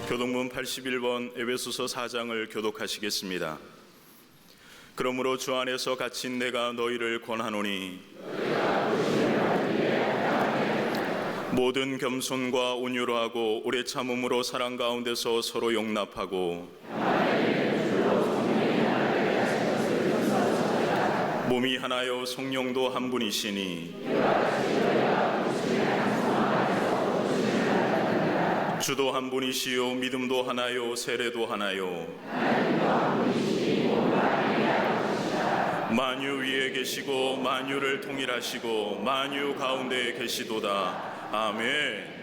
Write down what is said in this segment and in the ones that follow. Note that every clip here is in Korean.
교독문 81번 에베소서 4장을 교독하시겠습니다. 그러므로 주 안에서 갇힌 내가 너희를 권하노니 모든 겸손과 온유로 하고 오래 참음으로 사랑 가운데서 서로 용납하고 몸이 하나요 성령도 한 분이시니 주도 한 분이시요 믿음도 하나요 세례도 하나요 만유 위에 계시고 만유를 통일하시고 만유 가운데 계시도다. 아멘.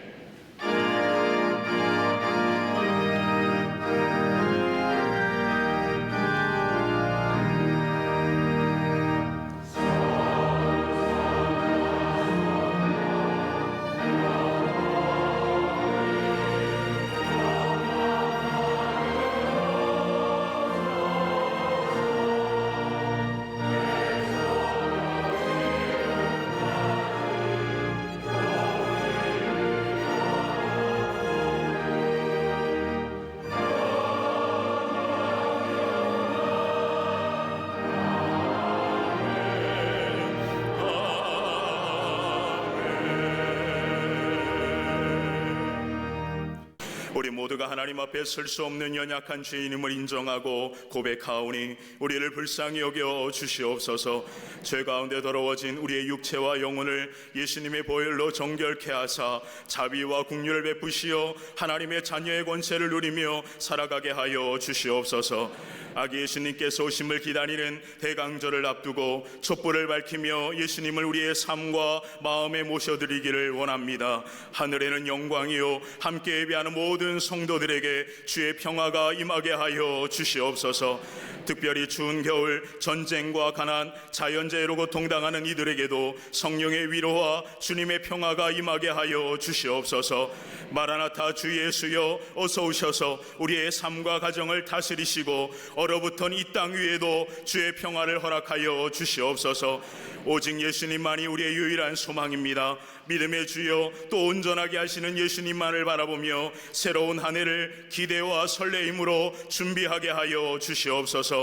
우리 모두가 하나님 앞에 설 수 없는 연약한 죄인임을 인정하고 고백하오니 우리를 불쌍히 여겨 주시옵소서. 죄 가운데 더러워진 우리의 육체와 영혼을 예수님의 보혈로 정결케 하사 자비와 긍휼을 베푸시어 하나님의 자녀의 권세를 누리며 살아가게 하여 주시옵소서. 아기 예수님께서 오심을 기다리는 대강절을 앞두고 촛불을 밝히며 예수님을 우리의 삶과 마음에 모셔드리기를 원합니다. 하늘에는 영광이요 함께 예배하는 모든 성도들에게 주의 평화가 임하게 하여 주시옵소서. 특별히 추운 겨울 전쟁과 가난 자연재해로 고통당하는 이들에게도 성령의 위로와 주님의 평화가 임하게 하여 주시옵소서. 마라나타 주 예수여 어서 오셔서 우리의 삶과 가정을 다스리시고 얼어붙은 이 땅 위에도 주의 평화를 허락하여 주시옵소서. 오직 예수님만이 우리의 유일한 소망입니다. 믿음의 주여 또 온전하게 하시는 예수님만을 바라보며 새로운 한 해를 기대와 설레임으로 준비하게 하여 주시옵소서.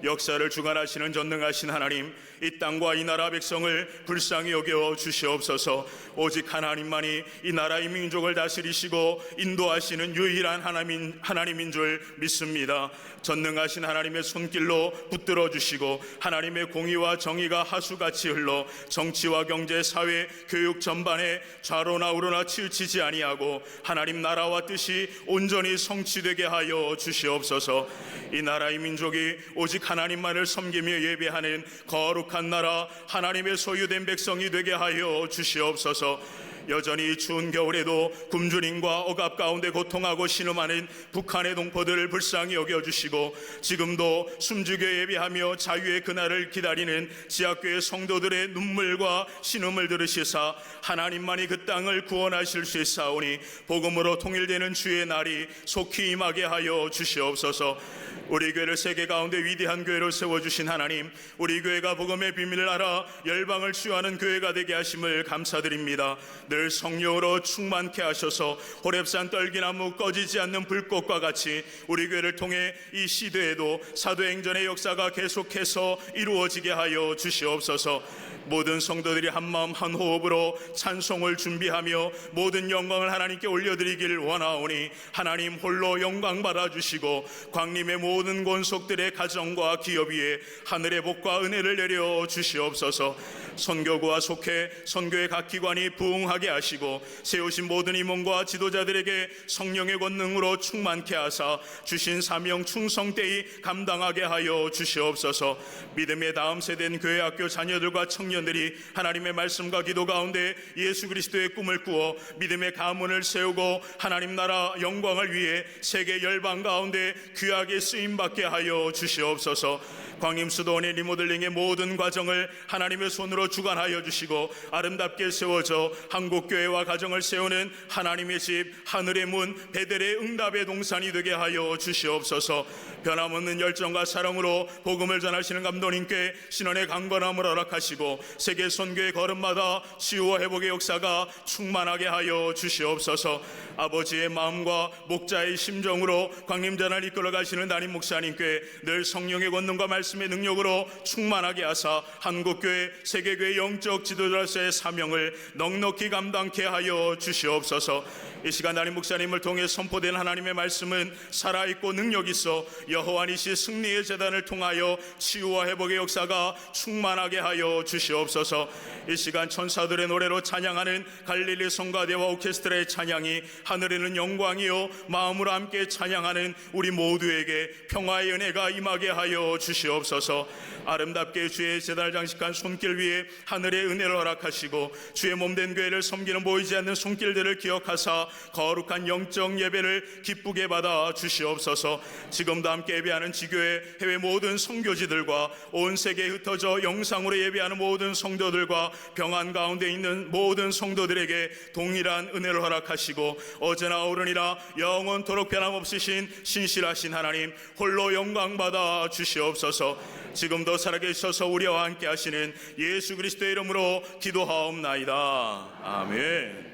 역사를 주관하시는 전능하신 하나님, 이 땅과 이 나라 백성을 불쌍히 여겨 주시옵소서. 오직 하나님만이 이 나라의 민족을 다스리시고 인도하시는 유일한 하나님인 줄 믿습니다. 전능하신 하나님의 손길로 붙들어 주시고 하나님의 공의와 정의가 하수같이 흘러 정치와 경제, 사회, 교육 전반에 좌로나 우로나 치우치지 아니하고 하나님 나라와 뜻이 온전히 성취되게 하여 주시옵소서. 이 나라의 민족이 오직 하나님만을 섬기며 예배하는 거룩한 나라, 하나님의 소유된 백성이 되게 하여 주시옵소서. 여전히 추운 겨울에도 굶주림과 억압 가운데 고통하고 신음하는 북한의 동포들을 불쌍히 여겨주시고 지금도 숨죽여 예배하며 자유의 그날을 기다리는 지하교회 성도들의 눈물과 신음을 들으시사 하나님만이 그 땅을 구원하실 수 있사오니 복음으로 통일되는 주의 날이 속히 임하게 하여 주시옵소서. 우리 교회를 세계 가운데 위대한 교회로 세워주신 하나님, 우리 교회가 복음의 비밀을 알아 열방을 치유하는 교회가 되게 하심을 감사드립니다. 늘 성령으로 충만케 하셔서 호렙산 떨기나무 꺼지지 않는 불꽃과 같이 우리 교회를 통해 이 시대에도 사도행전의 역사가 계속해서 이루어지게 하여 주시옵소서. 모든 성도들이 한마음 한호흡으로 찬송을 준비하며 모든 영광을 하나님께 올려드리길 원하오니 하나님 홀로 영광 받아주시고 광림의 모든 권속들의 가정과 기업 위에 하늘의 복과 은혜를 내려 주시옵소서. 선교구와 속회 선교의 각 기관이 부흥하게 하시고 세우신 모든 임원과 지도자들에게 성령의 권능으로 충만케 하사 주신 사명 충성되이 감당하게 하여 주시옵소서. 믿음의 다음 세대인 교회 학교 자녀들과 청년들이 하나님의 말씀과 기도 가운데 예수 그리스도의 꿈을 꾸어 믿음의 가문을 세우고 하나님 나라 영광을 위해 세계 열방 가운데 귀하게 쓰임받게 하여 주시옵소서. 광림수도원의 리모델링의 모든 과정을 하나님의 손으로 뜻으로 주관하여 주시고 아름답게 세워져 한국교회와 가정을 세우는 하나님의 집 하늘의 문 베델의 응답의 동산이 되게 하여 주시옵소서. 변함없는 열정과 사랑으로 복음을 전하시는 감독님께 신원의 강건함을 허락하시고 세계 선교의 걸음마다 치유와 회복의 역사가 충만하게 하여 주시옵소서. 아버지의 마음과 목자의 심정으로 광림전을 이끌어 가시는 담임 목사님께 늘 성령의 권능과 말씀의 능력으로 충만하게 하사 한국교회 세계교회 영적 지도자로서의 사명을 넉넉히 감당케 하여 주시옵소서. 이 시간 담임 목사님을 통해 선포된 하나님의 말씀은 살아있고 능력 있어 여호와 니시 승리의 제단을 통하여 치유와 회복의 역사가 충만하게 하여 주시옵소서. 이 시간 천사들의 노래로 찬양하는 갈릴리 성가대와 오케스트라의 찬양이 하늘에는 영광이요 마음으로 함께 찬양하는 우리 모두에게 평화의 은혜가 임하게 하여 주시옵소서. 아름답게 주의 제단을 장식한 손길 위에 하늘의 은혜를 허락하시고 주의 몸된 교회를 섬기는 보이지 않는 손길들을 기억하사 거룩한 영적 예배를 기쁘게 받아 주시옵소서. 지금도 함께 예배하는 지교회 해외 모든 선교지들과 온 세계에 흩어져 영상으로 예배하는 모든 성도들과 평안 가운데 있는 모든 성도들에게 동일한 은혜를 허락하시고 어제나 오늘이나 영원토록 변함없으신 신실하신 하나님 홀로 영광 받아 주시옵소서. 지금도 살아계셔서 우리와 함께 하시는 예수 그리스도의 이름으로 기도하옵나이다. 아멘.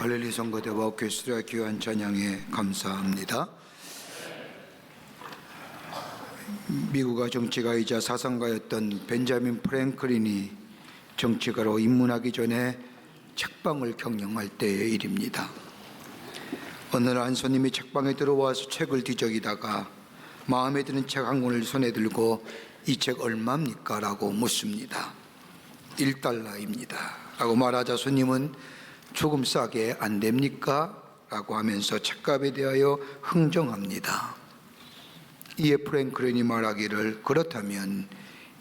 갈릴리 성거대와 오케스트라 귀한 찬양에 감사합니다. 미국의 정치가이자 사상가였던 벤자민 프랭클린이 정치가로 입문하기 전에 책방을 경영할 때의 일입니다. 어느 날 한 손님이 책방에 들어와서 책을 뒤적이다가 마음에 드는 책 한 권을 손에 들고 이 책 얼마입니까? 라고 묻습니다. $1입니다. 라고 말하자 손님은 조금 싸게 안 됩니까? 라고 하면서 책값에 대하여 흥정합니다. 이에 프랭클린이 말하기를 그렇다면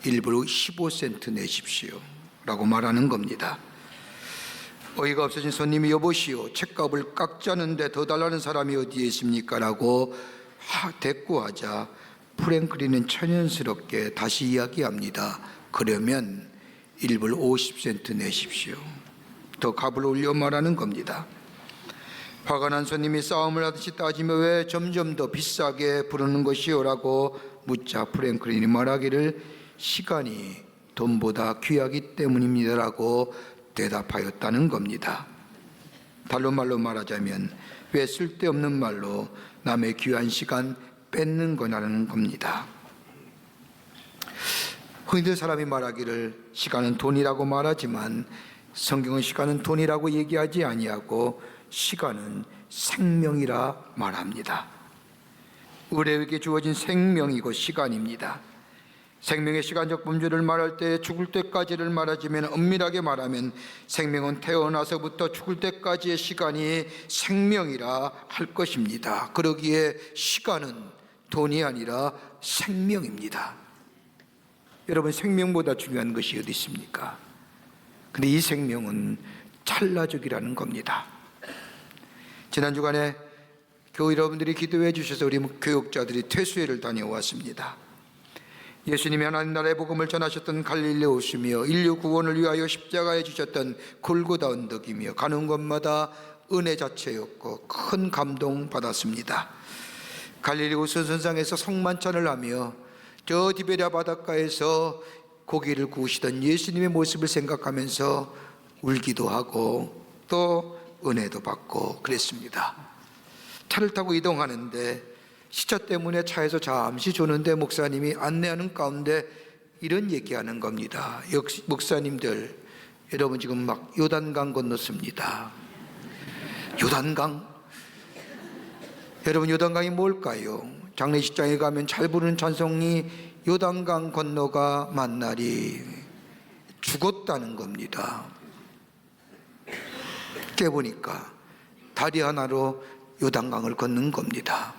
일부러 15센트 내십시오 라고 말하는 겁니다. 어이가 없어진 손님이 여보시오, 책값을 깎자는데 더 달라는 사람이 어디에 있습니까? 라고 대꾸하자 프랭클린은 천연스럽게 다시 이야기합니다. 그러면 일부러 50센트 내십시오. 더 값을 올려 말하는 겁니다. 화가 난 손님이 싸움을 하듯이 따지며 왜 점점 더 비싸게 부르는 것이오? 라고 묻자 프랭클린이 말하기를 시간이 돈보다 귀하기 때문입니다 라고 대답하였다는 겁니다. 다른 말로 말하자면 왜 쓸데없는 말로 남의 귀한 시간 뺏는 거냐는 겁니다. 흔히들 사람이 말하기를 시간은 돈이라고 말하지만 성경은 시간은 돈이라고 얘기하지 아니하고 시간은 생명이라 말합니다. 의뢰에게 주어진 생명이고 시간입니다. 생명의 시간적 범주를 말할 때 죽을 때까지를 말하자면 엄밀하게 말하면 생명은 태어나서부터 죽을 때까지의 시간이 생명이라 할 것입니다. 그러기에 시간은 돈이 아니라 생명입니다. 여러분, 생명보다 중요한 것이 어디 있습니까? 근데 이 생명은 찰나적이라는 겁니다. 지난 주간에 교회 여러분들이 기도해 주셔서 우리 교육자들이 퇴수회를 다녀왔습니다. 예수님이 하나님 나라의 복음을 전하셨던 갈릴리 오시며 인류 구원을 위하여 십자가에 지셨던 골고다 언덕이며 가는 곳마다 은혜 자체였고 큰 감동 받았습니다. 갈릴리 우선선상에서 성만찬을 하며 저 디베랴 바닷가에서 고기를 구우시던 예수님의 모습을 생각하면서 울기도 하고 또 은혜도 받고 그랬습니다. 차를 타고 이동하는데 시차 때문에 차에서 잠시 조는데 목사님이 안내하는 가운데 이런 얘기하는 겁니다. 역시 목사님들, 여러분 지금 막 요단강 건넜습니다. 요단강? 여러분 요단강이 뭘까요? 장례식장에 가면 잘 부르는 찬송이 요단강 건너가 만날이 죽었다는 겁니다. 깨보니까 다리 하나로 요단강을 걷는 겁니다.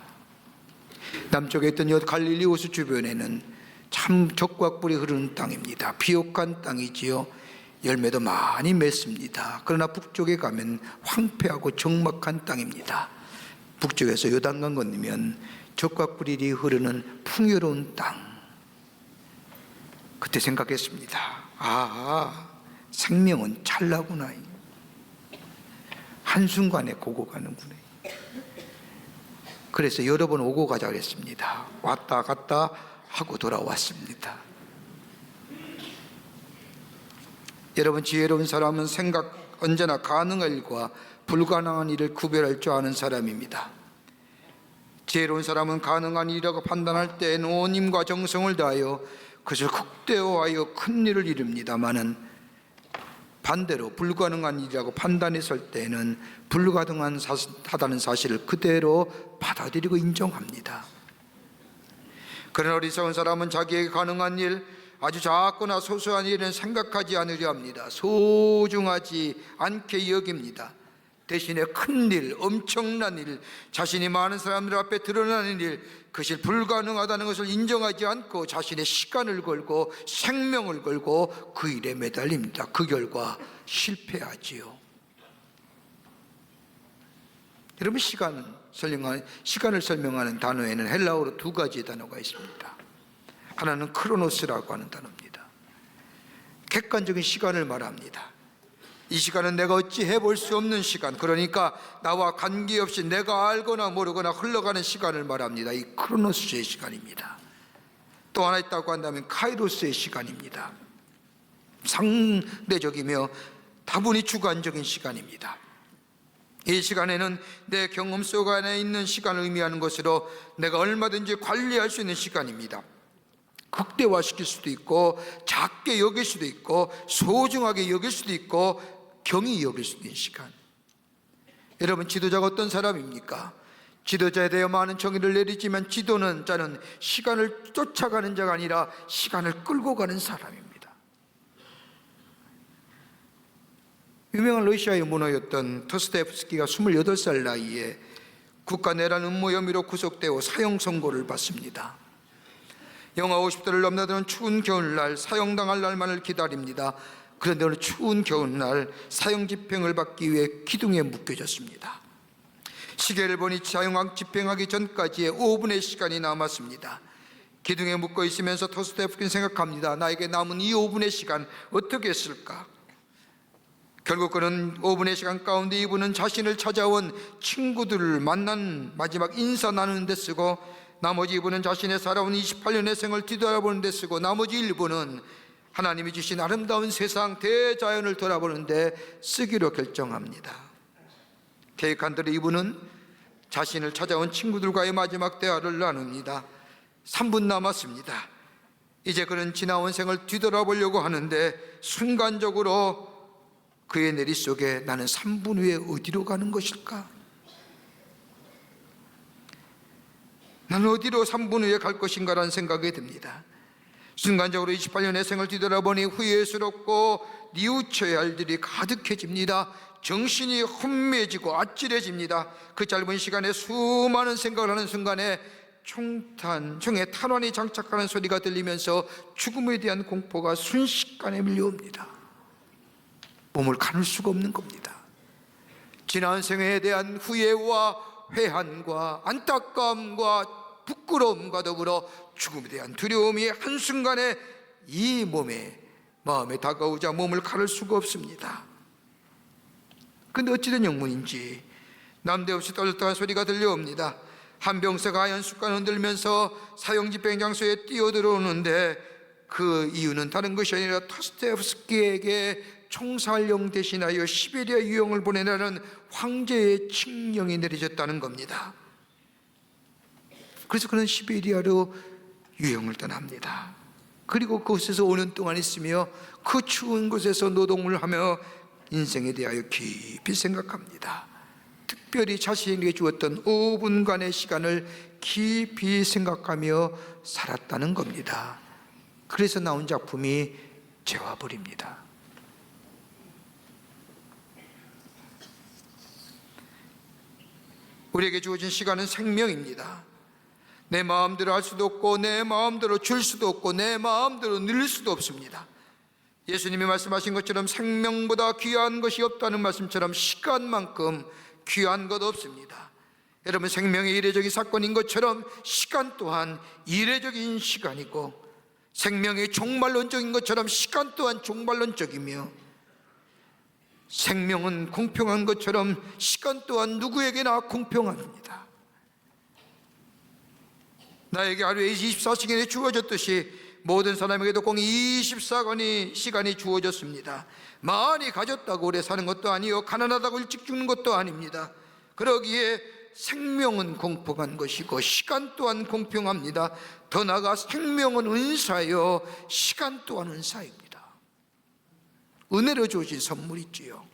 남쪽에 있던 갈릴리 호수 주변에는 참 적과 꿀이 흐르는 땅입니다. 비옥한 땅이지요. 열매도 많이 맺습니다. 그러나 북쪽에 가면 황폐하고 적막한 땅입니다. 북쪽에서 요단강 건너면 적과 꿀이 흐르는 풍요로운 땅. 그때 생각했습니다. 생명은 찰나구나. 한순간에 고고 가는구나. 그래서 여러 번 오고 가자 그랬습니다. 왔다 갔다 하고 돌아왔습니다. 여러분, 지혜로운 사람은 언제나 가능한 일과 불가능한 일을 구별할 줄 아는 사람입니다. 지혜로운 사람은 가능한 일이라고 판단할 때에는 온 힘과 정성을 다하여 그것을 극대화하여 큰 일을 이룹니다마는 반대로 불가능한 일이라고 판단했을 때에는 불가능하다는 사실을 그대로 받아들이고 인정합니다. 그러나 어리석은 사람은 자기에게 가능한 일, 아주 작거나 소소한 일은 생각하지 않으려 합니다. 소중하지 않게 여깁니다. 대신에 큰 일, 엄청난 일, 자신이 많은 사람들 앞에 드러나는 일, 그것이 불가능하다는 것을 인정하지 않고 자신의 시간을 걸고 생명을 걸고 그 일에 매달립니다. 그 결과 실패하지요. 여러분, 시간을 설명하는 단어에는 헬라어로 두 가지의 단어가 있습니다. 하나는 크로노스라고 하는 단어입니다. 객관적인 시간을 말합니다. 이 시간은 내가 어찌 해볼 수 없는 시간, 그러니까 나와 관계없이 내가 알거나 모르거나 흘러가는 시간을 말합니다. 이 크로노스의 시간입니다. 또 하나 있다고 한다면 카이로스의 시간입니다. 상대적이며 다분히 주관적인 시간입니다. 이 시간에는 내 경험 속 안에 있는 시간을 의미하는 것으로 내가 얼마든지 관리할 수 있는 시간입니다. 극대화시킬 수도 있고 작게 여길 수도 있고 소중하게 여길 수도 있고 경히 여길 수도 있는 시간. 여러분, 지도자가 어떤 사람입니까? 지도자에 대해 많은 정의를 내리지만 지도는 자는 시간을 쫓아가는 자가 아니라 시간을 끌고 가는 사람입니다. 유명한 러시아의 문호였던 토스토옙스키가 28살 나이에 국가 내란 음모 혐의로 구속되어 사형 선고를 받습니다. 영하 50도를 넘나드는 추운 겨울날 사형당할 날만을 기다립니다. 그런데 어느 추운 겨울날 사형 집행을 받기 위해 기둥에 묶여졌습니다. 시계를 보니 사형 집행하기 전까지의 5분의 시간이 남았습니다. 기둥에 묶어 있으면서 토스토옙스키는 생각합니다. 나에게 남은 이 5분의 시간 어떻게 했을까? 결국 그는 5분의 시간 가운데 2분은 자신을 찾아온 친구들을 만난 마지막 인사 나누는 데 쓰고, 나머지 2분은 자신의 살아온 28년의 생을 뒤돌아보는 데 쓰고, 나머지 1분은 하나님이 주신 아름다운 세상 대자연을 돌아보는 데 쓰기로 결정합니다. 계획한 대로 2분은 자신을 찾아온 친구들과의 마지막 대화를 나눕니다. 3분 남았습니다. 이제 그는 지나온 생을 뒤돌아보려고 하는데 순간적으로 그의 내리 속에 나는 3분 후에 어디로 가는 것일까? 나는 어디로 3분 후에 갈 것인가라는 생각이 듭니다. 순간적으로 28년의 생을 뒤돌아보니 후회스럽고 뉘우쳐야 할 일이 가득해집니다. 정신이 혼미해지고 아찔해집니다. 그 짧은 시간에 수많은 생각을 하는 순간에 총에 탄환이 장착하는 소리가 들리면서 죽음에 대한 공포가 순식간에 밀려옵니다. 몸을 가눌 수가 없는 겁니다. 지난 생에 대한 후회와 회한과 안타까움과 부끄러움과 더불어 죽음에 대한 두려움이 한순간에 이 마음에 다가오자 몸을 가눌 수가 없습니다. 그런데 어찌된 영문인지 남대없이 떨떠한 소리가 들려옵니다. 한 병사가 하얀 숟갈 흔들면서 사형 집행 장소에 뛰어들어오는데 그 이유는 다른 것이 아니라 토스토옙스키에게 총살령 대신하여 시베리아 유형을 보내라는 황제의 칙령이 내려졌다는 겁니다. 그래서 그는 시베리아로 유형을 떠납니다. 그리고 그곳에서 5년 동안 있으며 그 추운 곳에서 노동을 하며 인생에 대하여 깊이 생각합니다. 특별히 자신에게 주었던 5분간의 시간을 깊이 생각하며 살았다는 겁니다. 그래서 나온 작품이 재화불입니다. 우리에게 주어진 시간은 생명입니다. 내 마음대로 할 수도 없고 내 마음대로 줄 수도 없고 내 마음대로 늘릴 수도 없습니다. 예수님이 말씀하신 것처럼 생명보다 귀한 것이 없다는 말씀처럼 시간만큼 귀한 것 없습니다. 여러분, 생명의 이례적인 사건인 것처럼 시간 또한 이례적인 시간이고, 생명의 종말론적인 것처럼 시간 또한 종말론적이며, 생명은 공평한 것처럼 시간 또한 누구에게나 공평합니다. 나에게 하루에 24시간이 주어졌듯이 모든 사람에게도 꼭 24시간이 시간이 주어졌습니다. 많이 가졌다고 오래 사는 것도 아니요, 가난하다고 일찍 죽는 것도 아닙니다. 그러기에 생명은 공평한 것이고 시간 또한 공평합니다. 더 나아가 생명은 은사요, 시간 또한 은사입니다. 은혜로 주어진 선물이지요.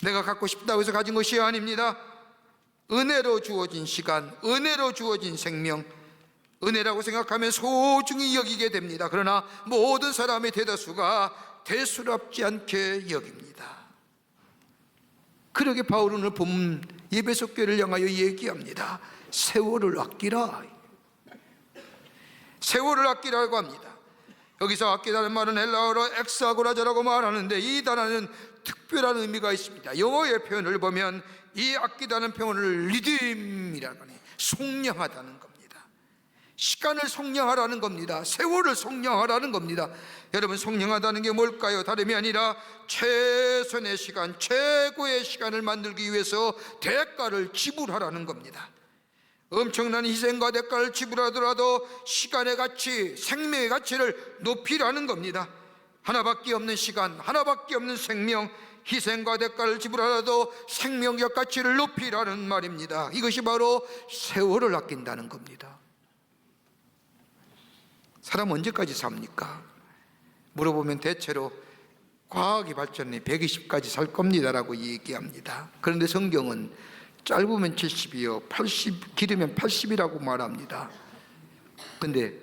내가 갖고 싶다고 해서 가진 것이 아닙니다. 은혜로 주어진 시간, 은혜로 주어진 생명, 은혜라고 생각하면 소중히 여기게 됩니다. 그러나 모든 사람의 대다수가 대수롭지 않게 여깁니다. 그러게 바울은 오늘 본문 에베소 교회를 향하여 얘기합니다. 세월을 아끼라. 세월을 아끼라고 합니다. 여기서 아끼다는 말은 헬라어로 엑사고라자라고 말하는데, 이 단어는 특별한 의미가 있습니다. 영어의 표현을 보면 이 아끼다는 표현을 리듬이라고 하니 속량하다는 겁니다. 시간을 속량하라는 겁니다. 세월을 속량하라는 겁니다. 여러분, 속량하다는 게 뭘까요? 다름이 아니라 최선의 시간, 최고의 시간을 만들기 위해서 대가를 지불하라는 겁니다. 엄청난 희생과 대가를 지불하더라도 시간의 가치, 생명의 가치를 높이라는 겁니다. 하나밖에 없는 시간, 하나밖에 없는 생명, 희생과 대가를 지불하라도 생명적 가치를 높이라는 말입니다. 이것이 바로 세월을 아낀다는 겁니다. 사람 언제까지 삽니까? 물어보면 대체로 과학이 발전해 120까지 살 겁니다라고 얘기합니다. 그런데 성경은 짧으면 70이요 80, 길으면 80이라고 말합니다. 근데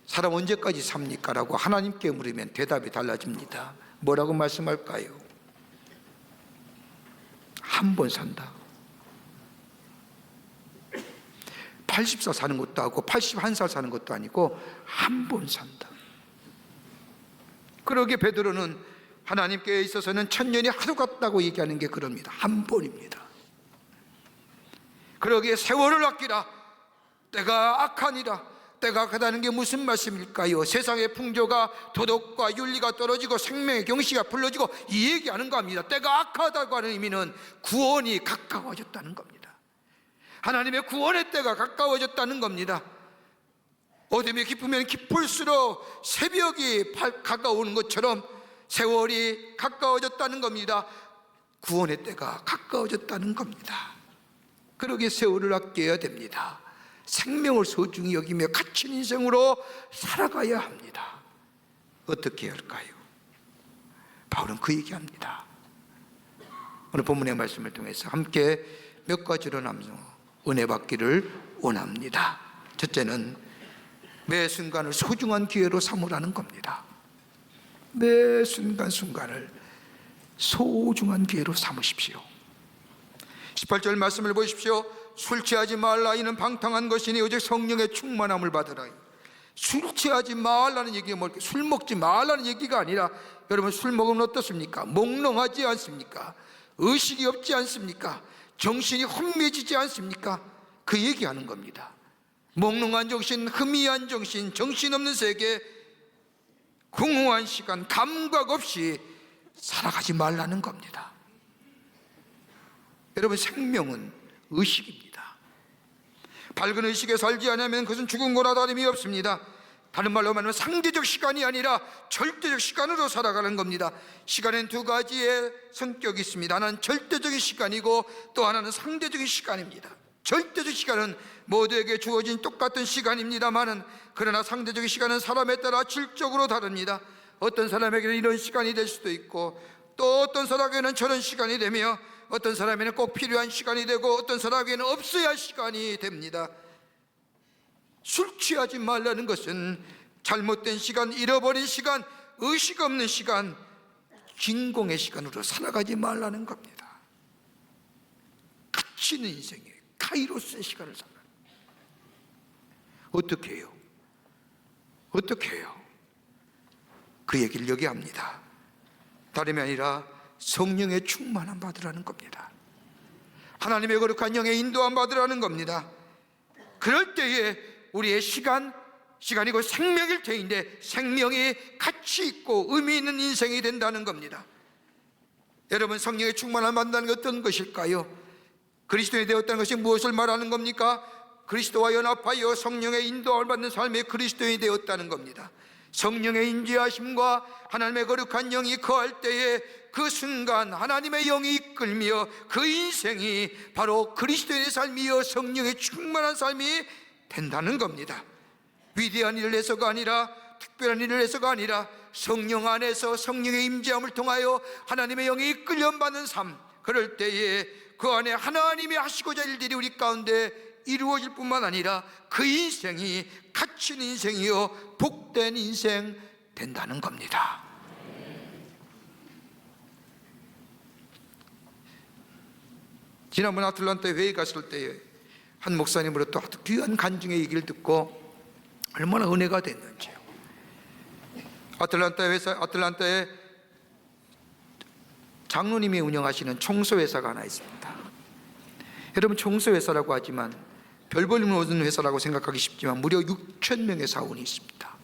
사람 언제까지 삽니까? 라고 하나님께 물으면 대답이 달라집니다. 뭐라고 말씀할까요? 한 번 산다. 80살 사는 것도 아니고 81살 사는 것도 아니고 한 번 산다. 그러기에 베드로는 하나님께 있어서는 천년이 하루 같다고 얘기하는 게 그럽니다. 한 번입니다. 그러기에 세월을 아끼라. 때가 악하니라. 때가 악하다는 게 무슨 말씀일까요? 세상의 풍조가 도덕과 윤리가 떨어지고 생명의 경시가 불러지고 이 얘기하는 겁니다. 때가 악하다고 하는 의미는 구원이 가까워졌다는 겁니다. 하나님의 구원의 때가 가까워졌다는 겁니다. 어둠이 깊으면 깊을수록 새벽이 가까우는 것처럼 세월이 가까워졌다는 겁니다. 구원의 때가 가까워졌다는 겁니다. 그러기에 세월을 아껴야 됩니다. 생명을 소중히 여기며 갇힌 인생으로 살아가야 합니다. 어떻게 해야 할까요? 바울은 그 얘기합니다. 오늘 본문의 말씀을 통해서 함께 몇 가지로 나누어 은혜 받기를 원합니다. 첫째는 매 순간을 소중한 기회로 삼으라는 겁니다. 매 순간순간을 소중한 기회로 삼으십시오. 18절 말씀을 보십시오. 술 취하지 말라. 이는 방탕한 것이니 오직 성령의 충만함을 받으라. 술 취하지 말라는 얘기가 뭘까요? 술 먹지 말라는 얘기가 아니라, 여러분 술 먹으면 어떻습니까? 몽롱하지 않습니까? 의식이 없지 않습니까? 정신이 혼미해지지 않습니까? 그 얘기하는 겁니다. 몽롱한 정신, 흐미한 정신, 정신없는 세계, 공허한 시간, 감각 없이 살아가지 말라는 겁니다. 여러분 생명은 의식입니다. 밝은 의식에 살지 않으면 그것은 죽은 거나 다름이 없습니다. 다른 말로 말하면 상대적 시간이 아니라 절대적 시간으로 살아가는 겁니다. 시간엔 두 가지의 성격이 있습니다. 하나는 절대적인 시간이고 또 하나는 상대적인 시간입니다. 절대적 시간은 모두에게 주어진 똑같은 시간입니다만은, 그러나 상대적인 시간은 사람에 따라 질적으로 다릅니다. 어떤 사람에게는 이런 시간이 될 수도 있고, 또 어떤 사람에게는 저런 시간이 되며, 어떤 사람에게는 꼭 필요한 시간이 되고, 어떤 사람에게는 없어야 할 시간이 됩니다. 술 취하지 말라는 것은 잘못된 시간, 잃어버린 시간, 의식 없는 시간, 진공의 시간으로 살아가지 말라는 겁니다. 갇히는 인생에 카이로스의 시간을 살아요. 어떻게 해요? 어떻게 해요? 그 얘기를 여기 합니다. 다름이 아니라 성령의 충만함 받으라는 겁니다. 하나님의 거룩한 영의 인도함 받으라는 겁니다. 그럴 때에 우리의 시간이고 생명일 때인데 생명이 가치 있고 의미 있는 인생이 된다는 겁니다. 여러분 성령의 충만함 받는다는 게 어떤 것일까요? 그리스도인이 되었다는 것이 무엇을 말하는 겁니까? 그리스도와 연합하여 성령의 인도함을 받는 삶의 그리스도인이 되었다는 겁니다. 성령의 인지하심과 하나님의 거룩한 영이 거할 때에 그 순간 하나님의 영이 이끌며 그 인생이 바로 그리스도인의 삶이요 성령의 충만한 삶이 된다는 겁니다. 위대한 일을 해서가 아니라, 특별한 일을 해서가 아니라 성령 안에서 성령의 임재함을 통하여 하나님의 영이 이끌려 받는 삶, 그럴 때에 그 안에 하나님이 하시고자 할 일들이 우리 가운데 이루어질 뿐만 아니라 그 인생이 갇힌 인생이요 복된 인생 된다는 겁니다. 지난번 아틀란타 회의 갔을 때에 한 목사님으로부터 아주 귀한 간증의 얘기를 듣고 얼마나 은혜가 됐는지요. 아틀란타에 장로님이 운영하시는 청소회사가 하나 있습니다. 여러분 청소회사라고 하지만 별 볼일 없는 회사라고 생각하기 쉽지만 무려 6,000명의 사원이 있습니다.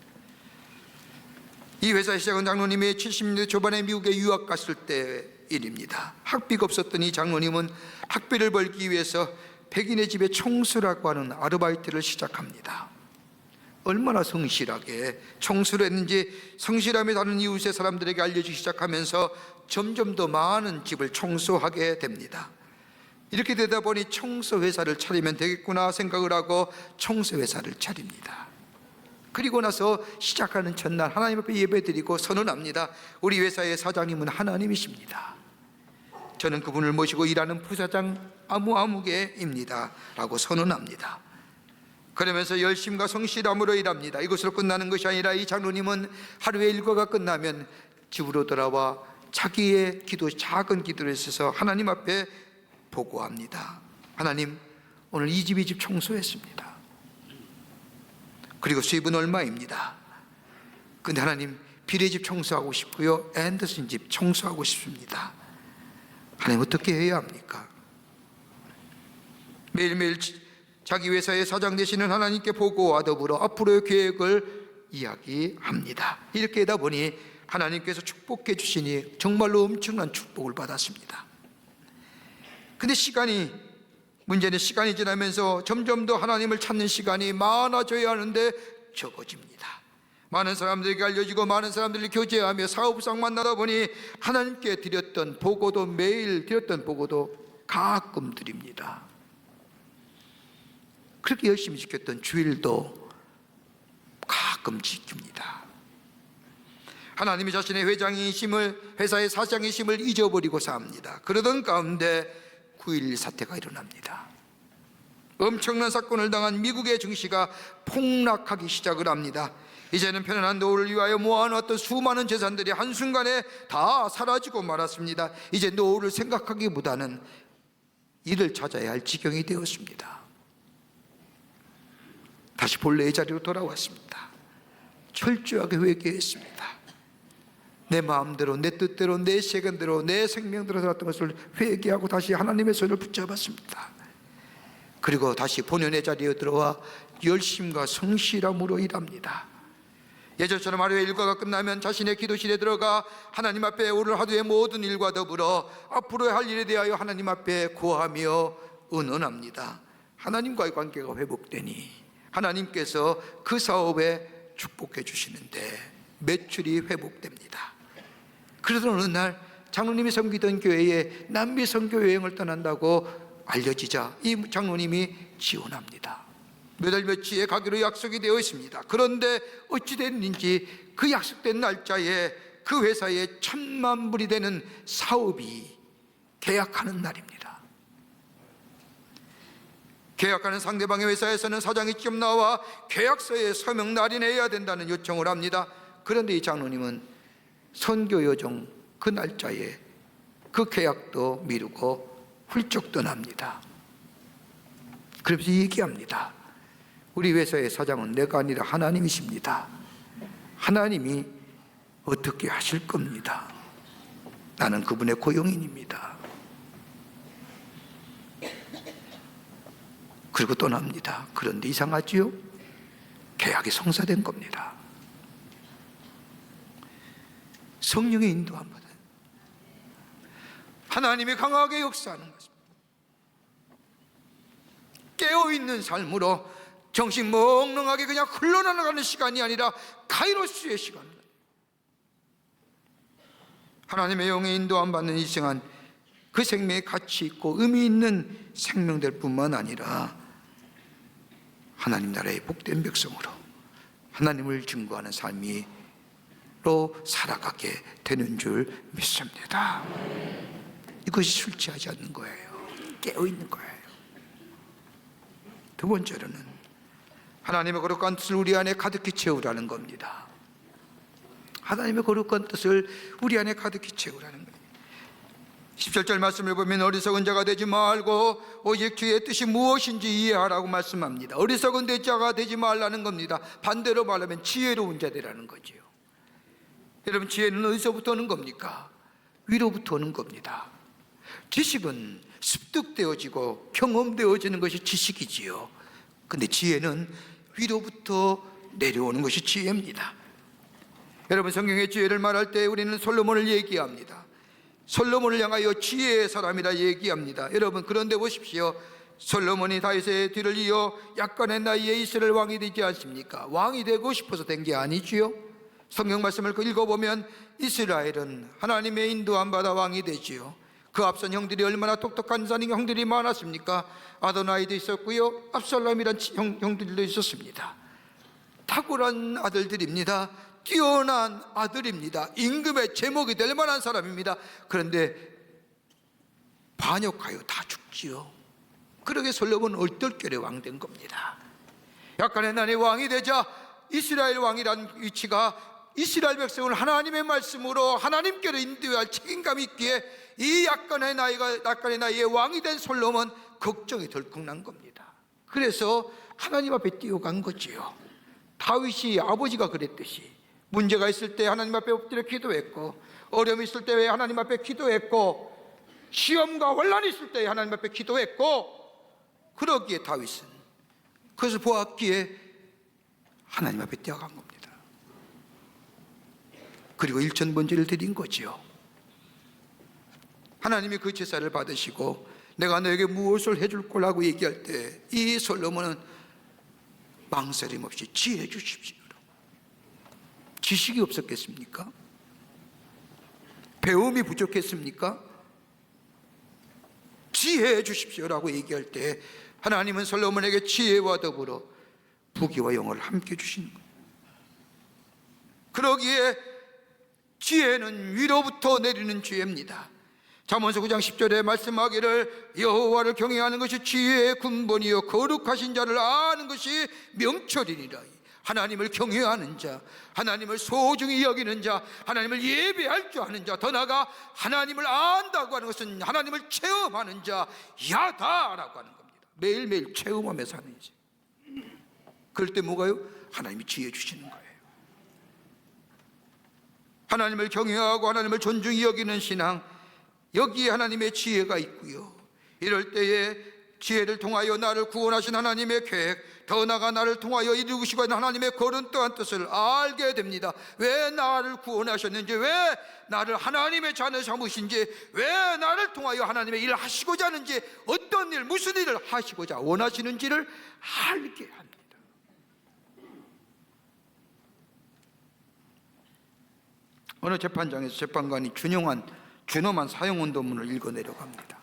이 회사의 시작은 장로님이 70년대 초반에 미국에 유학 갔을 때 일입니다. 학비가 없었던 이 장로님은 학비를 벌기 위해서 백인의 집에 청소라고 하는 아르바이트를 시작합니다. 얼마나 성실하게 청소를 했는지 성실함이 다른 이웃의 사람들에게 알려지기 시작하면서 점점 더 많은 집을 청소하게 됩니다. 이렇게 되다 보니 청소회사를 차리면 되겠구나 생각을 하고 청소회사를 차립니다. 그리고 나서 시작하는 첫날 하나님 앞에 예배드리고 선언합니다. 우리 회사의 사장님은 하나님이십니다. 저는 그분을 모시고 일하는 부사장 아무개입니다 라고 선언합니다. 그러면서 열심과 성실함으로 일합니다. 이것으로 끝나는 것이 아니라 이 장로님은 하루의 일과가 끝나면 집으로 돌아와 자기의 작은 기도를 써서 하나님 앞에 보고합니다. 하나님, 오늘 이 집 청소했습니다. 그리고 수입은 얼마입니다. 근데 하나님, 비례집 청소하고 싶고요, 앤더슨 집 청소하고 싶습니다. 하나님, 어떻게 해야 합니까? 매일매일 자기 회사의 사장 되시는 하나님께 보고와 더불어 앞으로의 계획을 이야기합니다. 이렇게 하다 보니 하나님께서 축복해 주시니 정말로 엄청난 축복을 받았습니다. 근데 문제는 시간이 지나면서 점점 더 하나님을 찾는 시간이 많아져야 하는데 적어집니다. 많은 사람들에게 알려지고 많은 들이 교제하며 사업상 만나다 보니 하나님께 드렸던 보고도, 매일 드렸던 보고도 가끔 드립니다. 그렇게 열심히 지켰던 주일도 가끔 지킵니다. 하나님이 자신의 회사의 사장이심을 잊어버리고 삽니다. 그러던 가운데 9.11 사태가 일어납니다. 엄청난 사건을 당한 미국의 증시가 폭락하기 시작을 합니다. 이제는 편안한 노후를 위하여 모아놨던 수많은 재산들이 한순간에 다 사라지고 말았습니다. 이제 노후를 생각하기보다는 일을 찾아야 할 지경이 되었습니다. 다시 본래의 자리로 돌아왔습니다. 철저하게 회개했습니다. 내 마음대로, 내 뜻대로, 내 시간대로, 내 생명대로 살았던 것을 회개하고 다시 하나님의 손을 붙잡았습니다. 그리고 다시 본연의 자리에 들어와 열심과 성실함으로 일합니다. 예전처럼 하루의 일과가 끝나면 자신의 기도실에 들어가 하나님 앞에 오늘 하루의 모든 일과 더불어 앞으로 할 일에 대하여 하나님 앞에 구하며 의논합니다. 하나님과의 관계가 회복되니 하나님께서 그 사업에 축복해 주시는데 매출이 회복됩니다. 그러던 어느 날 장로님이 섬기던 교회에 남미 선교 여행을 떠난다고 알려지자 이 장로님이 지원합니다. 몇 월 며칠에 가기로 약속이 되어 있습니다. 그런데 어찌 됐는지 그 약속된 날짜에 그 회사에 1,000만 불이 되는 사업이 계약하는 날입니다. 계약하는 상대방의 회사에서는 사장이 직접 나와 계약서에 서명 날인해야 된다는 요청을 합니다. 그런데 이 장로님은 선교 여정 그 날짜에 그 계약도 미루고 훌쩍 떠납니다. 그러면서 얘기합니다. 우리 회사의 사장은 내가 아니라 하나님이십니다. 하나님이 어떻게 하실 겁니다. 나는 그분의 고용인입니다. 그리고 떠납니다. 그런데 이상하지요? 계약이 성사된 겁니다. 성령의 인도함 받아요. 하나님이 강하게 역사하는 것입니다. 깨어있는 삶으로 정신 멍렁하게 그냥 흘러나가는 시간이 아니라 카이로스의 시간입니다. 하나님의 영의 인도함 받는 이 시간, 그 생명에 가치 있고 의미 있는 생명될 뿐만 아니라 하나님 나라의 복된 백성으로 하나님을 증거하는 삶으로 살아가게 되는 줄 믿습니다. 이것이 술 취하지 않는 거예요. 깨어있는 거예요. 두 번째로는 하나님의 거룩한 뜻을 우리 안에 가득히 채우라는 겁니다. 하나님의 거룩한 뜻을 우리 안에 가득히 채우라는 거예요. 17절 말씀을 보면 어리석은 자가 되지 말고 오직 주의 뜻이 무엇인지 이해하라고 말씀합니다. 어리석은 자가 되지 말라는 겁니다. 반대로 말하면 지혜로운 자 되라는 거지요. 여러분, 지혜는 어디서부터 오는 겁니까? 위로부터 오는 겁니다. 지식은 습득되어지고 경험되어지는 것이 지식이지요. 근데 지혜는 위로부터 내려오는 것이 지혜입니다. 여러분, 성경의 지혜를 말할 때 우리는 솔로몬을 얘기합니다. 솔로몬을 향하여 지혜의 사람이라 얘기합니다. 여러분, 그런데 보십시오. 솔로몬이 다윗의 뒤를 이어 약간의 나이에 이스라엘 왕이 되지 않습니까? 왕이 되고 싶어서 된 게 아니지요. 성경 말씀을 읽어보면 이스라엘은 하나님의 인도함 받아 왕이 되지요. 그 앞선 형들이 얼마나 똑똑한 형들이 많았습니까? 아도나이도 있었고요, 압살롬이란 형들도 있었습니다. 탁월한 아들들입니다. 뛰어난 아들입니다. 임금의 제목이 될 만한 사람입니다. 그런데 반역하여 다 죽지요. 그러게 솔로몬은 얼떨결에 왕된 겁니다. 약간의 나이 왕이 되자 이스라엘 왕이란 위치가 이스라엘 백성을 하나님의 말씀으로 하나님께로 인도할 책임감이 있기에 이 약간의 나이에 왕이 된 솔로몬 걱정이 덜컥 난 겁니다. 그래서 하나님 앞에 뛰어간 거지요. 다윗이 아버지가 그랬듯이 문제가 있을 때 하나님 앞에 엎드려 기도했고, 어려움이 있을 때 하나님 앞에 기도했고, 시험과 혼란이 있을 때 하나님 앞에 기도했고, 그러기에 다윗은 그것을 보았기에 하나님 앞에 뛰어간 겁니다. 그리고 일천번제를 드린 거지요. 하나님이 그 제사를 받으시고 내가 너에게 무엇을 해줄 거라고 얘기할 때 이 솔로몬은 망설임 없이 지혜 주십시오. 지식이 없었겠습니까? 배움이 부족했습니까? 지혜해 주십시오라고 얘기할 때 하나님은 솔로몬에게 지혜와 더불어 부귀와 영어를 함께 주시는 거예요. 그러기에 지혜는 위로부터 내리는 지혜입니다. 잠언서 9장 10절에 말씀하기를 여호와를 경외하는 것이 지혜의 근본이요 거룩하신 자를 아는 것이 명철이니라. 하나님을 경외하는 자, 하나님을 소중히 여기는 자, 하나님을 예배할 줄 아는 자, 더 나아가 하나님을 안다고 하는 것은 하나님을 체험하는 자, 야다라고 하는 겁니다. 매일매일 체험하며 사는 자. 그럴 때 뭐가요? 하나님이 지혜 주시는 거예요. 하나님을 경외하고 하나님을 존중히 여기는 신앙, 여기에 하나님의 지혜가 있고요. 이럴 때에 지혜를 통하여 나를 구원하신 하나님의 계획, 더 나아가 나를 통하여 이루시고 있는 하나님의 거른 또한 뜻을 알게 됩니다. 왜 나를 구원하셨는지, 왜 나를 하나님의 자녀 삼으신지, 왜 나를 통하여 하나님의 일을 하시고자 하는지, 어떤 일, 무슨 일을 하시고자 원하시는지를 알게 합니다. 어느 재판장에서 재판관이 준엄한 사형언도문을 읽어내려갑니다.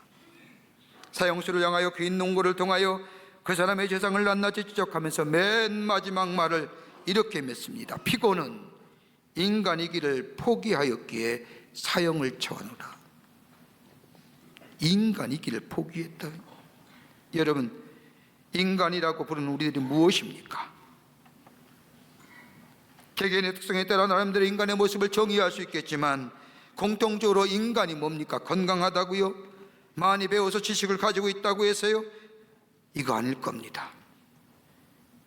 사형수를 향하여 긴 농고를 통하여 그 사람의 재상을 낱낱이 지적하면서 맨 마지막 말을 이렇게 맺습니다. 피고는 인간이기를 포기하였기에 사형을 처하노라. 인간이기를 포기했다. 여러분, 인간이라고 부르는 우리들이 무엇입니까? 개개인의 특성에 따라 나름대로 인간의 모습을 정의할 수 있겠지만 공통적으로 인간이 뭡니까? 건강하다고요? 많이 배워서 지식을 가지고 있다고 해서요? 이거 아닐 겁니다.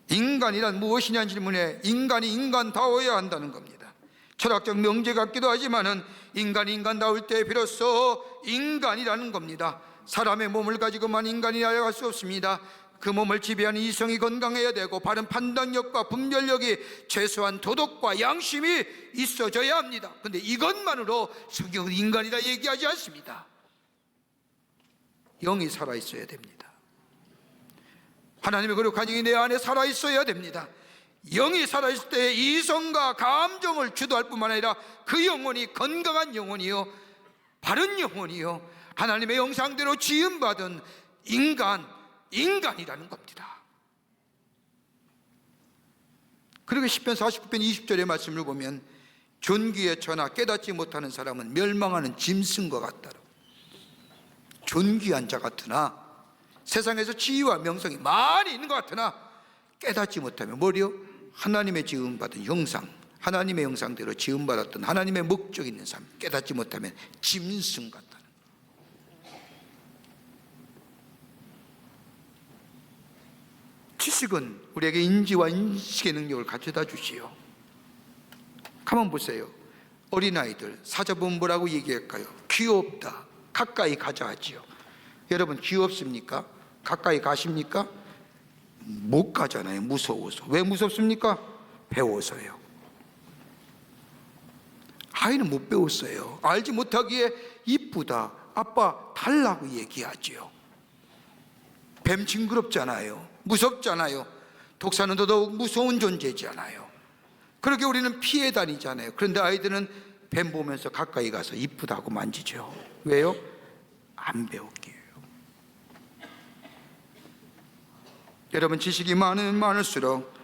인간이란 무엇이냐는 질문에 인간이 인간다워야 한다는 겁니다. 철학적 명제 같기도 하지만은 인간이 인간다울 때 비로소 인간이라는 겁니다. 사람의 몸을 가지고만 인간이라고 할 수 없습니다. 그 몸을 지배하는 이성이 건강해야 되고 바른 판단력과 분별력이, 최소한 도덕과 양심이 있어져야 합니다. 그런데 이것만으로 성경은 인간이라 얘기하지 않습니다. 영이 살아있어야 됩니다. 하나님의 거룩한 영이 내 안에 살아있어야 됩니다. 영이 살아있을 때 이성과 감정을 주도할 뿐만 아니라 그 영혼이 건강한 영혼이요, 바른 영혼이요, 하나님의 형상대로 지음받은 인간이라는 겁니다. 그리고 시편 49편 20절의 말씀을 보면 존귀에 처나 깨닫지 못하는 사람은 멸망하는 짐승과 같다고. 존귀한 자 같으나, 세상에서 지위와 명성이 많이 있는 것 같으나 깨닫지 못하면 뭐요? 하나님의 지음받은 형상, 하나님의 형상대로 지음받았던 하나님의 목적 있는 삶 깨닫지 못하면 짐승 같다. 지식은 우리에게 인지와 인식의 능력을 가져다 주시오. 가만 보세요. 어린아이들 사자보면 뭐라고 얘기할까요? 귀엽다, 가까이 가자 하지요. 여러분, 귀엽습니까? 가까이 가십니까? 못 가잖아요. 무서워서. 왜 무섭습니까? 배워서요. 아이는 못 배웠어요. 알지 못하기에 이쁘다, 아빠 달라고 얘기하지요. 뱀 징그럽잖아요. 무섭잖아요. 독사는 더더욱 무서운 존재잖아요. 그렇게 우리는 피해 다니잖아요. 그런데 아이들은 뱀 보면서 가까이 가서 이쁘다고 만지죠. 왜요? 안 배웠기에요. 여러분, 지식이 많으면 많을수록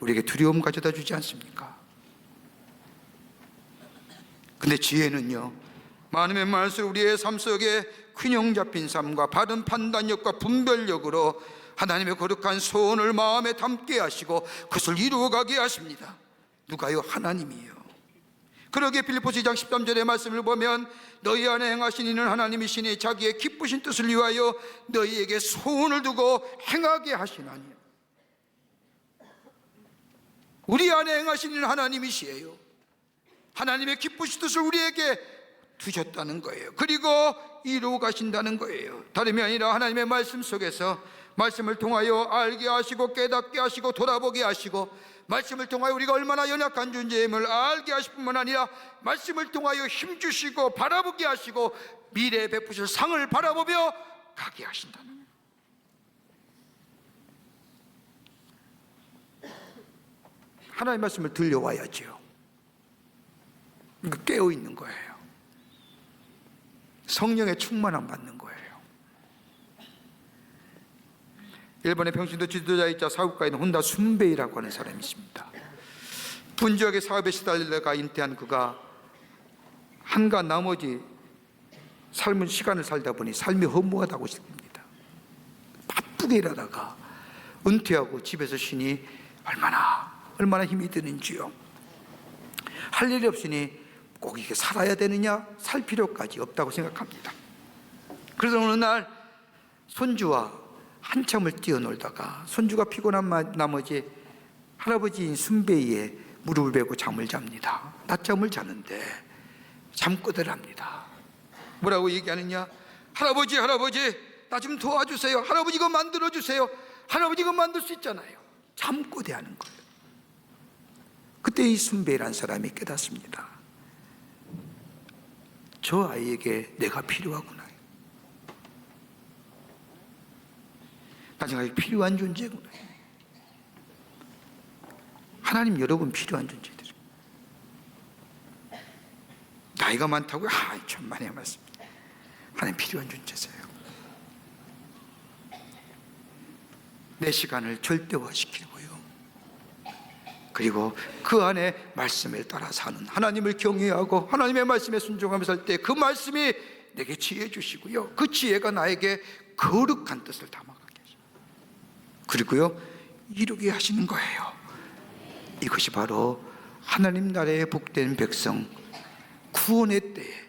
우리에게 두려움 가져다 주지 않습니까? 근데 지혜는요, 많으면 많을수록 우리의 삶 속에 균형 잡힌 삶과 바른 판단력과 분별력으로 하나님의 거룩한 소원을 마음에 담게 하시고 그것을 이루어가게 하십니다. 누가요? 하나님이요. 그러기에 필리포스 2장 13절의 말씀을 보면 너희 안에 행하신 이는 하나님이시니 자기의 기쁘신 뜻을 위하여 너희에게 소원을 두고 행하게 하시나니. 우리 안에 행하신 이는 하나님이시에요. 하나님의 기쁘신 뜻을 우리에게 두셨다는 거예요. 그리고 이루어 가신다는 거예요. 다름이 아니라 하나님의 말씀 속에서 말씀을 통하여 알게 하시고 깨닫게 하시고 돌아보게 하시고 말씀을 통하여 우리가 얼마나 연약한 존재임을 알게 하실 뿐만 아니라 말씀을 통하여 힘주시고 바라보게 하시고 미래에 베푸실 상을 바라보며 가게 하신다는 거예요. 하나님의 말씀을 들려와야죠. 깨어있는 거예요. 성령의 충만함 받는 거예요. 일본의 평신도 지도자이자 사국가인 혼다 순베이라고 하는 사람이 있습니다. 분주하게 사업에 시달리다가 인퇴한 그가 한간 나머지 삶은 시간을 살다 보니 삶이 허무하다고 싶습니다. 바쁘게 일하다가 은퇴하고 집에서 쉬니 얼마나 힘이 드는지요. 할 일이 없으니 꼭 이게 살아야 되느냐, 살 필요까지 없다고 생각합니다. 그래서 어느 날 손주와 한참을 뛰어놀다가 손주가 피곤한 나머지 할아버지인 순배이의 무릎을 베고 잠을 잡니다. 낮잠을 자는데 잠꼬대를 합니다. 뭐라고 얘기하느냐? 할아버지 나 좀 도와주세요. 할아버지 이거 만들어주세요. 할아버지 이거 만들 수 있잖아요. 잠꼬대하는 거예요. 그때 이 순배이라는 사람이 깨닫습니다. 저 아이에게 내가 필요하구나. 나중에 필요한 존재구나. 하나님 여러분 필요한 존재들입니다. 나이가 많다고요? 천만의 말씀입니다. 하나님 필요한 존재세요. 내 시간을 절대화시키고요. 그리고 그 안에 말씀을 따라 사는 하나님을 경외하고 하나님의 말씀에 순종하며 살 때 그 말씀이 내게 지혜 주시고요. 그 지혜가 나에게 거룩한 뜻을 담아가게 하십니다. 그리고요, 이루게 하시는 거예요. 이것이 바로 하나님 나라의 복된 백성, 구원의 때에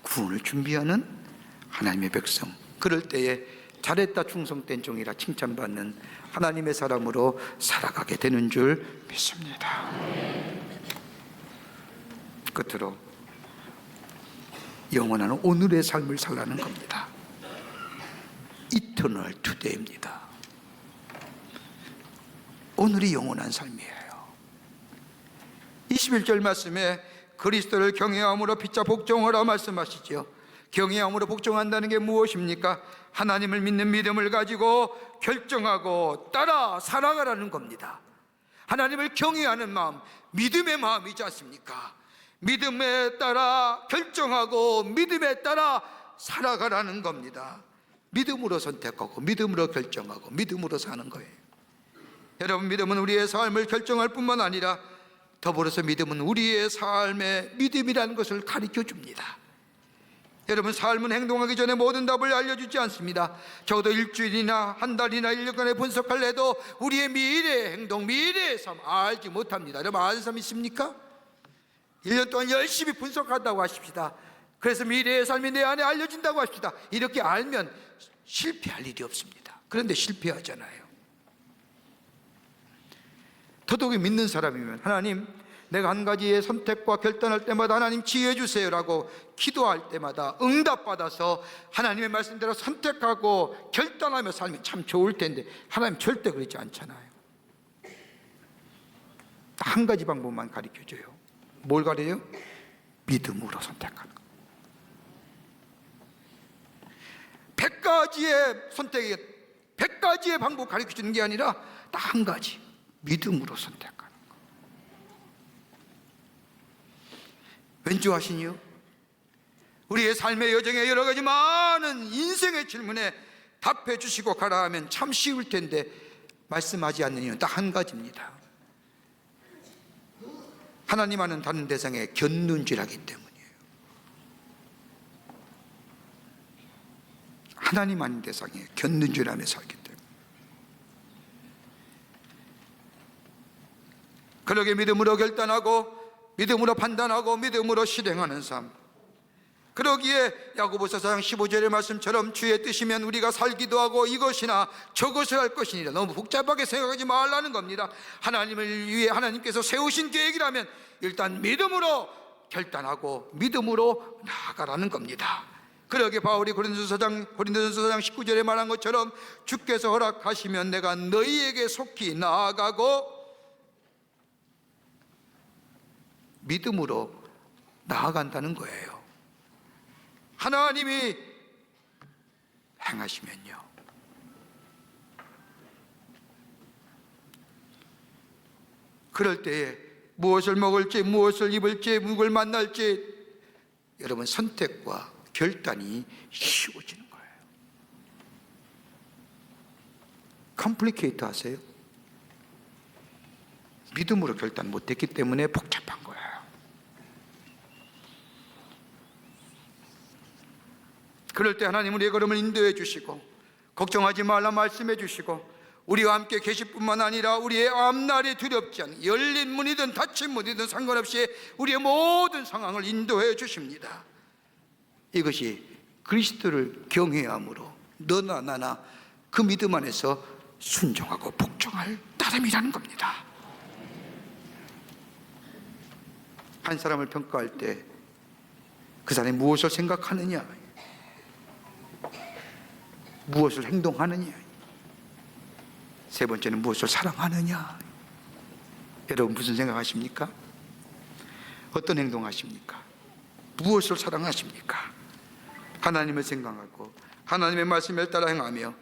구원을 준비하는 하나님의 백성, 그럴 때에 잘했다 충성된 종이라 칭찬받는 하나님의 사람으로 살아가게 되는 줄 믿습니다. 끝으로 영원한 오늘의 삶을 살라는 겁니다. Eternal Today입니다. 오늘이 영원한 삶이에요. 21절 말씀에 그리스도를 경외함으로 피차 복종하라 말씀하시죠. 경외함으로 복종한다는 게 무엇입니까? 하나님을 믿는 믿음을 가지고 결정하고 따라 살아가라는 겁니다. 하나님을 경외하는 마음, 믿음의 마음이지 않습니까? 믿음에 따라 결정하고 믿음에 따라 살아가라는 겁니다. 믿음으로 선택하고 믿음으로 결정하고 믿음으로 사는 거예요. 여러분, 믿음은 우리의 삶을 결정할 뿐만 아니라 더불어서 믿음은 우리의 삶의 믿음이라는 것을 가르쳐 줍니다. 여러분, 삶은 행동하기 전에 모든 답을 알려주지 않습니다. 적어도 일주일이나 한 달이나 1년간의 분석을 해도 우리의 미래의 행동, 미래의 삶 알지 못합니다. 여러분, 아는 사람 있습니까? 1년 동안 열심히 분석한다고 하십시다. 그래서 미래의 삶이 내 안에 알려진다고 하십시다. 이렇게 알면 실패할 일이 없습니다. 그런데 실패하잖아요. 더더욱이 믿는 사람이면 하나님, 내가 한 가지의 선택과 결단할 때마다 하나님 지혜해 주세요라고 기도할 때마다 응답받아서 하나님의 말씀대로 선택하고 결단하며 살면 참 좋을 텐데 하나님 절대 그러지 않잖아요. 한 가지 방법만 가르쳐줘요. 뭘 가르쳐요? 믿음으로 선택하는 거. 100가지의 선택이 100가지의 방법 가르쳐 주는 게 아니라 딱 한 가지, 믿음으로 선택하는 거. 왠지 아시니요? 우리의 삶의 여정에 여러 가지 많은 인생의 질문에 답해 주시고 가라 하면 참 쉬울 텐데 말씀하지 않는 이유는 딱 한 가지입니다. 하나님과는 다른 대상에 견눈질하기 때문이에요. 하나님 아닌 대상에 견눈질하며 살기 때문에. 그러게 믿음으로 결단하고 믿음으로 판단하고 믿음으로 실행하는 삶. 그러기에 야고보서 4장 15절의 말씀처럼 주의 뜻이면 우리가 살기도 하고 이것이나 저것을 할 것이니라. 너무 복잡하게 생각하지 말라는 겁니다. 하나님을 위해 하나님께서 세우신 계획이라면 일단 믿음으로 결단하고 믿음으로 나아가라는 겁니다. 그러기에 바울이 고린도전서 4장 19절에 말한 것처럼 주께서 허락하시면 내가 너희에게 속히 나아가고 믿음으로 나아간다는 거예요. 하나님이 행하시면요. 그럴 때에 무엇을 먹을지 무엇을 입을지 누굴 만날지 여러분 선택과 결단이 쉬워지는 거예요. 컴플리케이트 하세요? 믿음으로 결단 못했기 때문에 복잡한 거예요. 그럴 때 하나님 우리의 걸음을 인도해 주시고 걱정하지 말라 말씀해 주시고 우리와 함께 계실 뿐만 아니라 우리의 앞날이 두렵지 않은 열린 문이든 닫힌 문이든 상관없이 우리의 모든 상황을 인도해 주십니다. 이것이 그리스도를 경외함으로 너나 나나 그 믿음 안에서 순종하고 복종할 따름이라는 겁니다. 한 사람을 평가할 때 그 사람이 무엇을 생각하느냐, 무엇을 행동하느냐, 세 번째는 무엇을 사랑하느냐. 여러분 무슨 생각하십니까? 어떤 행동하십니까? 무엇을 사랑하십니까? 하나님을 생각하고 하나님의 말씀을 따라 행하며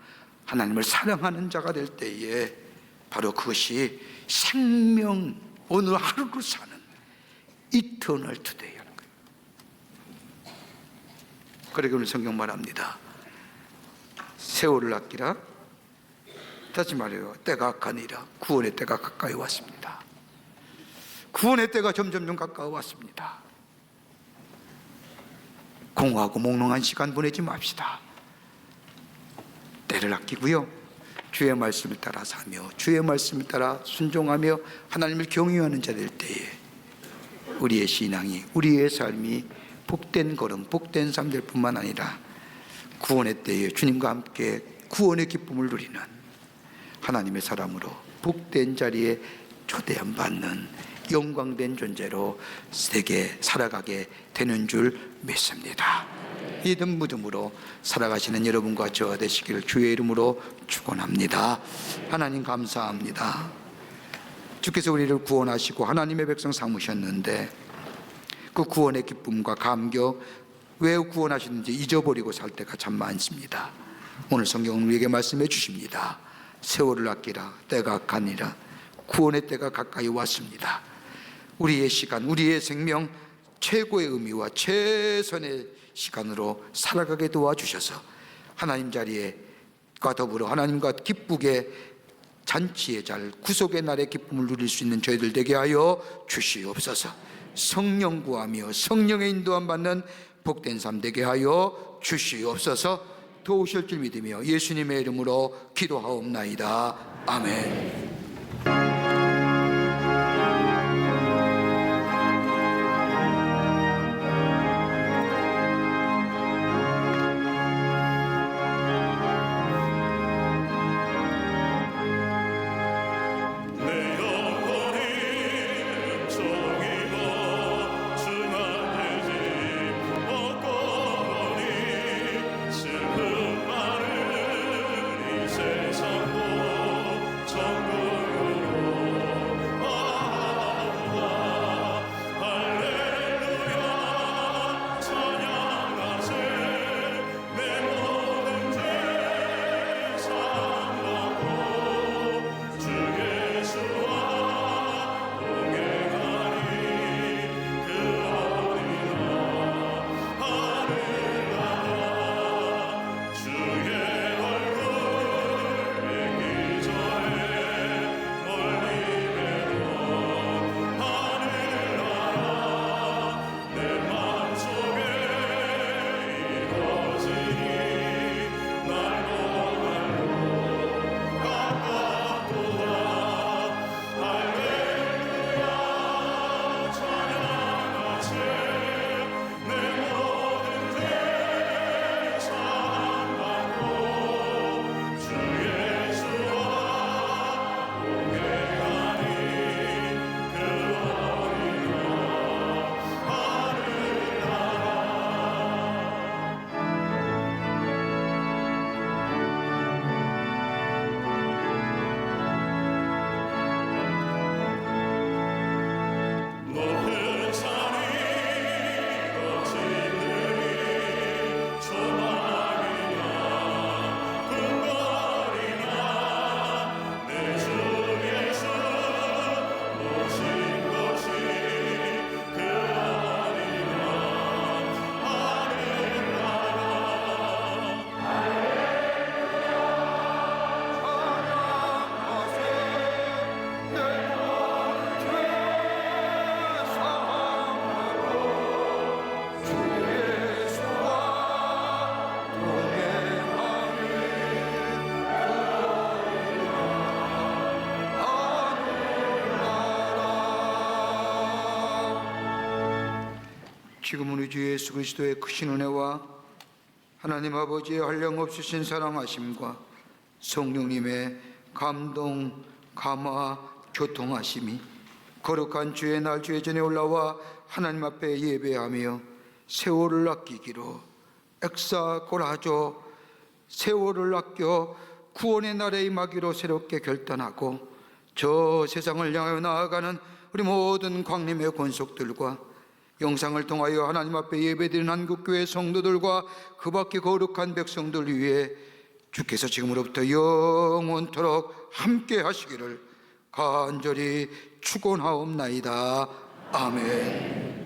하나님을 사랑하는 자가 될 때에 바로 그것이 생명, 오늘 하루를 사는 이터널 투데이 하는 거예요. 그러게 오늘 성경 말합니다. 세월을 아끼라, 다시 말해요, 때가 가니라. 구원의 때가 가까이 왔습니다. 구원의 때가 점점 가까워 왔습니다. 공허하고 몽롱한 시간 보내지 맙시다. 때를 아끼고요, 주의 말씀을 따라 사며 주의 말씀을 따라 순종하며 하나님을 경외하는 자 될 때에 우리의 신앙이, 우리의 삶이 복된 걸음, 복된 삶 될 뿐만 아니라 구원의 때에 주님과 함께 구원의 기쁨을 누리는 하나님의 사람으로 복된 자리에 초대함 받는 영광된 존재로 세계 살아가게 되는 줄 믿습니다. 믿음으로 살아가시는 여러분과 저와 되시기를 주의 이름으로 축원합니다. 하나님 감사합니다. 주께서 우리를 구원하시고 하나님의 백성 삼으셨는데 그 구원의 기쁨과 감격, 왜 구원하셨는지 잊어버리고 살 때가 참 많습니다. 오늘 성경은 우리에게 말씀해 주십니다. 세월을 아끼라, 때가 가니라. 구원의 때가 가까이 왔습니다. 우리의 시간, 우리의 생명 최고의 의미와 최선의 시간으로 살아가게 도와주셔서 하나님 자리에과 더불어 하나님과 기쁘게 잔치의 잘, 구속의 날의 기쁨을 누릴 수 있는 저희들 되게 하여 주시옵소서. 성령 구하며 성령의 인도함 받는 복된 삶 되게 하여 주시옵소서. 도우실 줄 믿으며 예수님의 이름으로 기도하옵나이다. 아멘. 세상도 전부 지금은 우리 주 예수 그리스도의 크신 은혜와 하나님 아버지의 한량없으신 사랑하심과 성령님의 감동, 감화, 교통하심이 거룩한 주의 날 주의 전에 올라와 하나님 앞에 예배하며 세월을 아끼기로 엑사고라죠. 세월을 아껴 구원의 날에 임하기로 새롭게 결단하고 저 세상을 향하여 나아가는 우리 모든 광림의 권속들과 영상을 통하여 하나님 앞에 예배드리는 한국교회 성도들과 그 밖의 거룩한 백성들 위해 주께서 지금으로부터 영원토록 함께 하시기를 간절히 축원하옵나이다. 아멘.